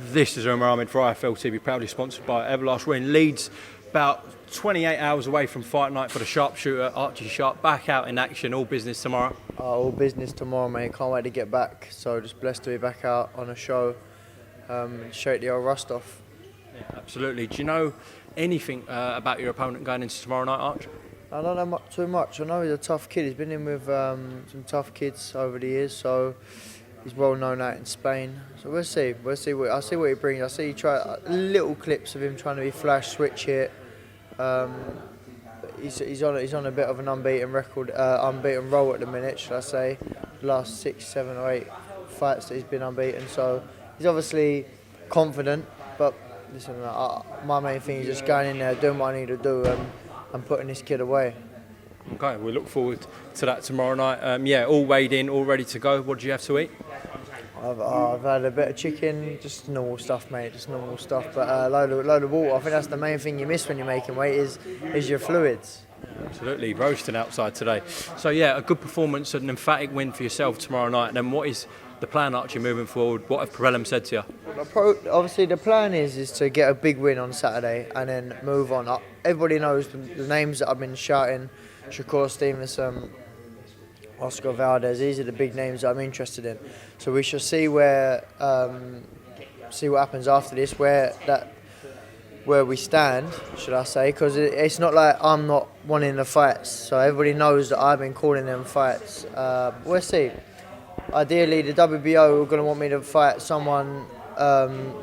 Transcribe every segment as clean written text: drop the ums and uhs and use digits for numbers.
This is Umar Ahmed for IFL TV, proudly sponsored by Everlast. We're in Leeds, about 28 hours away from fight night for the sharpshooter, Archie Sharp, back out in action, all business tomorrow. All business tomorrow, mate. Can't wait to get back. So just blessed to be back out on a show, shake the old rust off. Yeah, absolutely. Do you know anything about your opponent going into tomorrow night, Arch? I don't know too much. I know he's a tough kid. He's been in with some tough kids over the years, so he's well known out in Spain. So we'll see. I'll see what he brings. I see he try little clips of him trying to be flash, switch hit. He's on a bit of an unbeaten record, unbeaten roll at the minute, should I say? The last 6, 7 or 8 fights that he's been unbeaten. So he's obviously confident, but listen, my main thing is just going in there, doing what I need to do, and putting this kid away. Okay, we look forward to that tomorrow night. Yeah, all weighed in, all ready to go. What do you have to eat? I've had a bit of chicken, just normal stuff, mate, just normal stuff. But a load of water. I think that's the main thing you miss when you're making weight is your fluids. Absolutely, roasting outside today. So yeah, a good performance, an emphatic win for yourself tomorrow night. And then what is the plan, Archie, moving forward? What have Pirelli said to you? Obviously, the plan is to get a big win on Saturday and then move on. Everybody knows the names that I've been shouting: Shakur Stevenson, Oscar Valdez. These are the big names that I'm interested in. So we shall see what happens after this, where we stand, should I say? Because it's not like I'm not wanting the fights. So everybody knows that I've been calling them fights. We'll see. Ideally, the WBO are going to want me to fight someone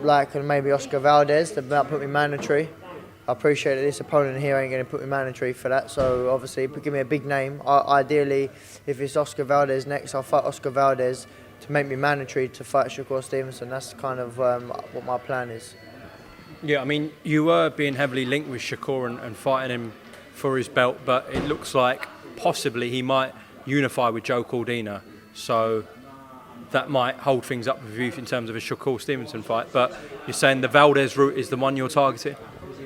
like maybe Oscar Valdez. They might put me mandatory. I appreciate that this opponent here ain't going to put me mandatory for that. So obviously, give me a big name. Ideally, if it's Oscar Valdez next, I'll fight Oscar Valdez to make me mandatory to fight Shakur Stevenson. That's kind of what my plan is. Yeah, I mean, you were being heavily linked with Shakur and fighting him for his belt, but it looks like possibly he might unify with Joe Cordina. So that might hold things up with you in terms of a Shakur Stevenson fight. But you're saying the Valdez route is the one you're targeting?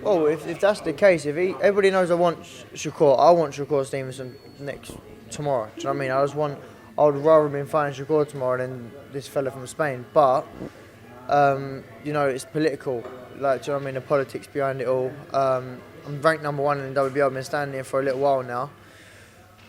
Well, if that's the case, everybody knows I want Shakur Stevenson tomorrow. Do you know what I mean? I would rather been fighting Shakur tomorrow than this fella from Spain. But it's political. Like, do you know what I mean? The politics behind it all. I'm ranked number 1 in the WBO. I've been standing here for a little while now.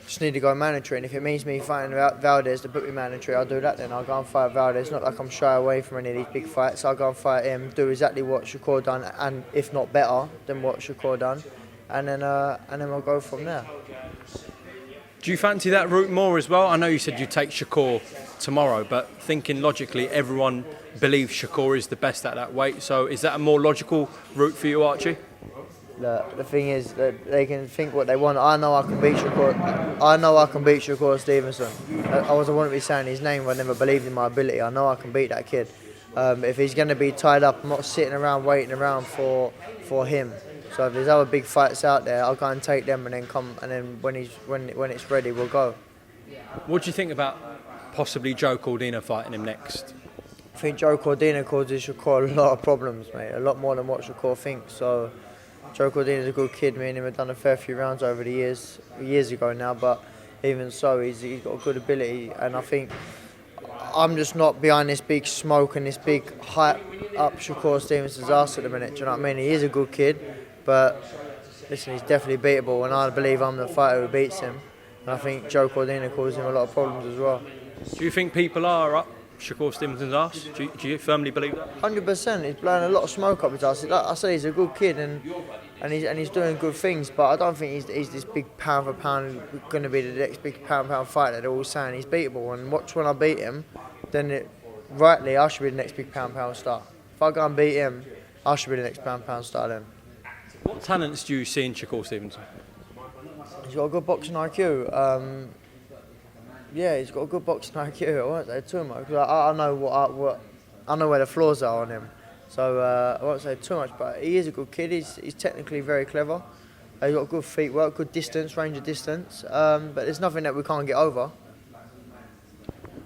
Just need to go mandatory, and if it means me fighting Valdez to put me mandatory, I'll do that then. I'll go and fight Valdez. Not like I'm shy away from any of these big fights. I'll go and fight him, do exactly what Shakur done, and if not better than what Shakur done, and then we'll go from there. Do you fancy that route more as well? I know you said you'd take Shakur tomorrow, but thinking logically, everyone believes Shakur is the best at that weight. So is that a more logical route for you, Archie? The thing is that they can think what they want. I know I can beat Shakur Stevenson. I wouldn't be saying his name if I never believed in my ability. I know I can beat that kid. If he's going to be tied up, I'm not sitting around waiting around for him. So if there's other big fights out there, I'll go and take them, and then when it's ready, we'll go. What do you think about possibly Joe Cordina fighting him next? I think Joe Cordina causes Shakur a lot of problems, mate. A lot more than what Shakur thinks. So Joe Cordina's a good kid. Me and him have done a fair few rounds over the years ago now, but even so, he's got a good ability, and I think I'm just not behind this big smoke and this big hype up Shakur Stevenson's arse at the minute. Do you know what I mean? He is a good kid, but listen, he's definitely beatable, and I believe I'm the fighter who beats him. And I think Joe Cordina causes him a lot of problems as well. Do you think people are up Shakur Stevenson's arse? Do you firmly believe that? 100%. He's blowing a lot of smoke up his arse. Like I say, he's a good kid and he's doing good things, but I don't think he's this big pound for pound going to be the next big pound for pound fighter that they're all saying. He's beatable, and watch when I beat him, then rightly I should be the next big pound for pound star. If I go and beat him, I should be the next pound for pound star then. What talents do you see in Shakur Stevenson? He's got a good boxing IQ. He's got a good boxing IQ. I won't say too much because I know I know where the flaws are on him. So I won't say too much. But he is a good kid. He's technically very clever. He's got good feet work, good distance, range of distance. But there's nothing that we can't get over.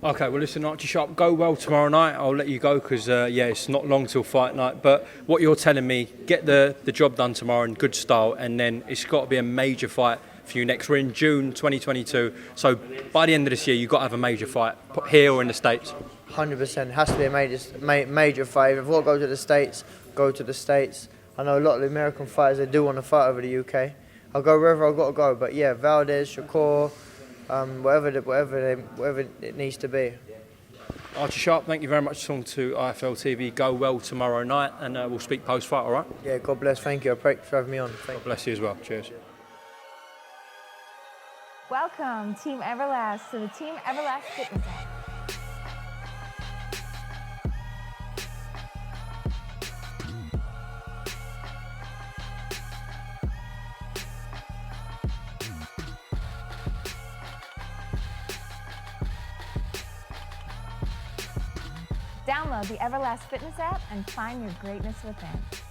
Okay, well listen, Archie Sharp, go well tomorrow night. I'll let you go because it's not long till fight night. But what you're telling me, get the job done tomorrow in good style, and then it's got to be a major fight for you next. We're in June 2022, so by the end of this year, you've got to have a major fight here or in the States. 100%. Has to be a major fight. If I've got to go to the States, go to the States. I know a lot of the American fighters, they do want to fight over the UK. I'll go wherever I've got to go. But yeah, Valdez, Shakur, whatever it needs to be. Archie Sharp, thank you very much for talking to IFL TV. Go well tomorrow night, and we'll speak post-fight, all right? Yeah, God bless. Thank you. I pray for having me on. God bless you as well. Cheers. Welcome, Team Everlast, to the Team Everlast Fitness app. Download the Everlast Fitness app and find your greatness within.